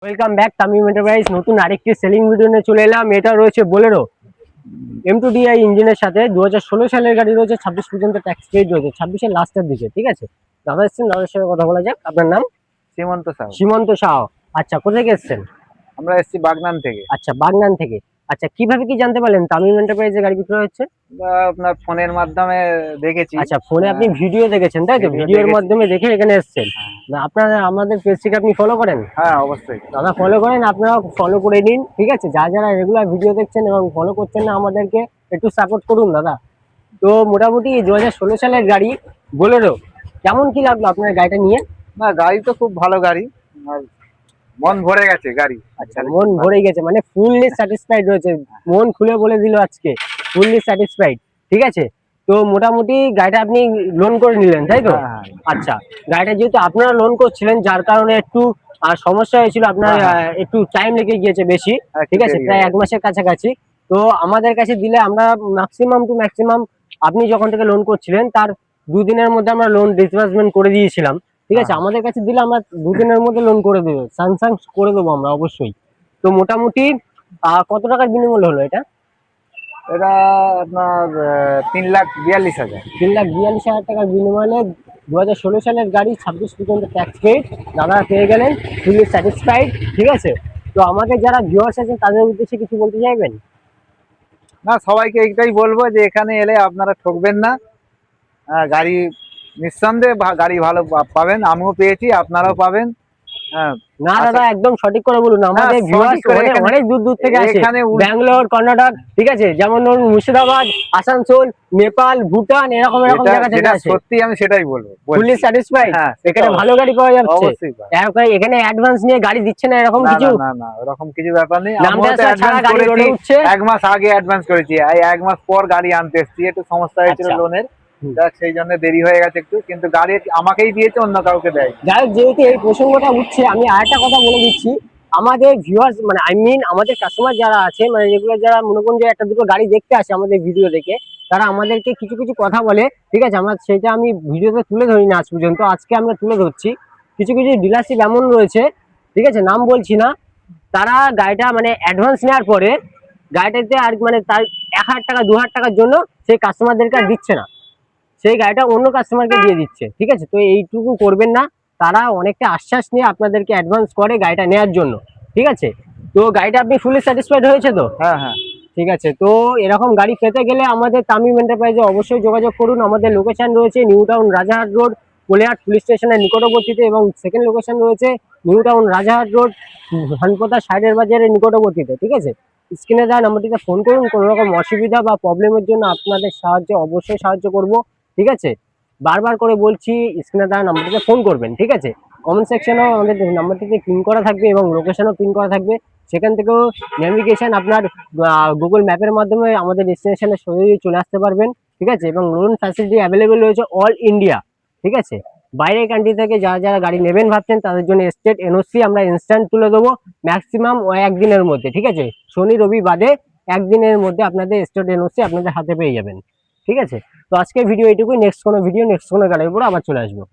Welcome back Tamim enterprise. নতুন আরেকটি selling video নিয়ে চলে এলাম। এটা রয়েছে বোলেরো M2DI ইঞ্জিনের সাথে 2016 সালের গাড়ি রয়েছে। 26 পর্যন্ত ট্যাক্স পেড রয়েছে, 26-এর লাস্টের দিকে। ঠিক আছে, দাদা এসছেন, দাদার সঙ্গে কথা বলা যাক। আপনার নাম? সীমন্ত সাউ। সীমন্ত সাহ। আচ্ছা, কোথা থেকে এসছেন? আমরা এসেছি বাগনান থেকে। আচ্ছা, বাগনান থেকে। আচ্ছা, কিভাবে কি জানতে পারলেন তামিম এন্টারপ্রাইজে গাড়ি বিক্রয় হচ্ছে? আমরা আপনার ফোনের মাধ্যমে দেখেছি। আচ্ছা, ফোনে আপনি ভিডিও দেখেছেন, তাই তো? ভিডিও ভিডিওর দেখেছি। মাধ্যমে দেখে এখানে এসছেন। না, আপনারা আমাদের পেজটিকে আপনি ফলো করেন? হ্যাঁ, অবশ্যই। দাদা ফলো করেন, আপনারা ফলো করে নিন। ঠিক আছে, যারা রেগুলার ভিডিও দেখছেন এবং ফলো করছেন না, আমাদেরকে একটু সাপোর্ট করুন দাদা। তো মোটামুটি 2016 সালের গাড়ি বোলেরো, কেমন কি লাগলো আপনার গাড়িটা নিয়ে? না, গাড়ি তো খুব ভালো গাড়ি। আর মন ভরে গেছে গাড়ি। আচ্ছা, মন ভরে গেছে মানে ফুললি স্যাটিসফাইড রয়েছে? মন খুলে বলে দিল আজকে, ফুললি স্যাটিসফাইড। ঠিক আছে, তো মোটামুটি গাড়িটা আপনি লোন করে নিলেন, তাই তো? হ্যাঁ, আচ্ছা, গাড়িটা যেহেতু আপনারা লোন করছিলেন, যার কারণে একটু সমস্যা হয়েছিল আপনার, একটু টাইম লেগে গিয়েছে বেশি। ঠিক আছে, প্রায় 1 মাসের কাছাকাছি। তো আমাদের কাছে দিলে আমরা ম্যাক্সিমাম টু ম্যাক্সিমাম, আপনি যখন থেকে লোন করছিলেন তার 2 দিনের মধ্যে আমরা লোন ডিসবার্সমেন্ট করে দিয়েছিলাম। ঠিক আছে, আমাদের কাছে দিলে আমরা 2 দিনের মধ্যে লোন করে দেবো, স্যাংশন করে দেবো আমরা অবশ্যই। তো মোটামুটি কত টাকার বিনিময় হলো এটা? এটা আপনার 3,42,000। 3,42,000 টাকার বিনিময়ে 2016 সালের গাড়ি, 26 পর্যন্ত ট্যাক্স পেড, দাদা পেয়ে গেলেন, ফুলি স্যাটিসফাইড। ঠিক আছে, তো আমাদের যারা ভিউয়ার্স আছেন তাদের উদ্দেশ্যে কিছু বলতে চাইবেন? না, সবাইকে এইটাই বলবো যে এখানে এলে আপনারা ঠকবেন না। গাড়ি নিঃসন্দেহে গাড়ি ভালো পাবেন। আমিও পেয়েছি, আপনারাও পাবেন। হ্যাঁ। না দাদা, একদম সঠিক করে বলুন। আমাদের ভিউয়ার্স অনেক দূর দূর থেকে আসে, ব্যাঙ্গালোর, কর্ণাটক, ঠিক আছে, যেমন ধরুন মুর্শিদাবাদ, আসানসোল, নেপাল, ভুটান, এরকম জায়গা থেকে আসে। সত্যি আমি সেটাই বলবো, ফুললি স্যাটিসফাইড। এখানে ভালো গাড়ি পাওয়া যাচ্ছে। এখানে অ্যাডভান্স নিয়ে গাড়ি দিচ্ছে না এরকম কিছু? না না, ওরকম কিছু ব্যাপার নেই। গাড়ি রোডে উঠছে। 1 মাস আগে অ্যাডভান্স করেছি, এই 1 মাস পর গাড়ি আনতে এসেছি। একটু সমস্যা হয়েছিল লোনের, সেই জন্য দেরি হয়ে গেছে একটু। কিন্তু গাড়ি আমাকেই দিয়েছে, অন্য কাউকে দেয়। যাই হোক, যেহেতু এই প্রসঙ্গটা উঠছে, আমি আরেকটা কথা বলে দিচ্ছি। আমাদের ভিউয়ার্স মানে আমাদের কাস্টমার যারা আছে, মানে রেগুলার যারা মনে করুন যে একটা দুটো গাড়ি দেখতে আসে আমাদের ভিডিও দেখে, তারা আমাদেরকে কিছু কিছু কথা বলে। ঠিক আছে, আমরা সেটা আমি ভিডিওতে তুলে ধরি না আজ পর্যন্ত, আজকে আমরা তুলে ধরছি। কিছু কিছু ডিলারশিপ এমন রয়েছে, ঠিক আছে, নাম বলছি না, তারা গাড়িটা মানে অ্যাডভান্স নেওয়ার পরে গাড়িটাতে আর মানে তার 1,000 টাকা 2,000 টাকার জন্য সেই কাস্টমারদেরকে আর দিচ্ছে না, সেই গাড়িটা অন্য কাস্টমারকে দিয়ে দিচ্ছে। ঠিক আছে, তো এইটুকু করবেন না। তারা অনেকটা আশ্বাস নিয়ে আপনাদেরকে অ্যাডভান্স করে গাড়িটা নেওয়ার জন্য। ঠিক আছে, তো গাড়িটা আপনি ফুলি স্যাটিসফাইড হয়েছে তো? হ্যাঁ হ্যাঁ। ঠিক আছে, তো এরকম গাড়ি পেতে গেলে আমাদের তামিম এন্টারপ্রাইজে অবশ্যই যোগাযোগ করুন। আমাদের লোকেশন রয়েছে নিউ টাউন রাজারহাট রোড, কোলিয়াট পুলিশ স্টেশনের নিকটবর্তীতে, এবং সেকেন্ড লোকেশন রয়েছে new town Rajarhat road, Dhanpota সাইডের বাজারের নিকটবর্তীতে। ঠিক আছে, স্ক্রিনে দেওয়া নাম্বারটিতে ফোন করুন। কোনো রকম অসুবিধা বা প্রবলেমের জন্য আপনাদের অবশ্যই সাহায্য করব। ঠিক আছে, বারবার করে বলছি, স্ক্রিনে দেওয়া নাম্বারটিতে ফোন করবেন। ঠিক আছে, কমেন্ট সেকশনেও আমাদের নাম্বারটিতে পিন করা থাকবে এবং লোকেশনও পিন করা থাকবে। সেখান থেকেও নেভিগেশন আপনার গুগল ম্যাপের মাধ্যমে আমাদের ডেস্টিনেশনে সহজেই চলে আসতে পারবেন। ঠিক আছে, এবং লোন ফ্যাসিলিটি অ্যাভেলেবেল রয়েছে অল ইন্ডিয়া। ঠিক আছে, বাইরের কান্ট্রি থেকে যারা গাড়ি নেবেন ভাবছেন তাদের জন্য স্টেট এনওসি আমরা ইনস্ট্যান্ট তুলে দেবো, ম্যাক্সিমাম 1 দিনের মধ্যে। ঠিক আছে, শনি রবি বাদে 1 দিনের মধ্যে আপনাদের স্টেট এনওসি আপনাদের হাতে পেয়ে যাবেন। ঠিক আছে, তো আজকের ভিডিও এইটুকুই। নেক্সট কোনো গাড়ির উপর আবার চলে আসবো।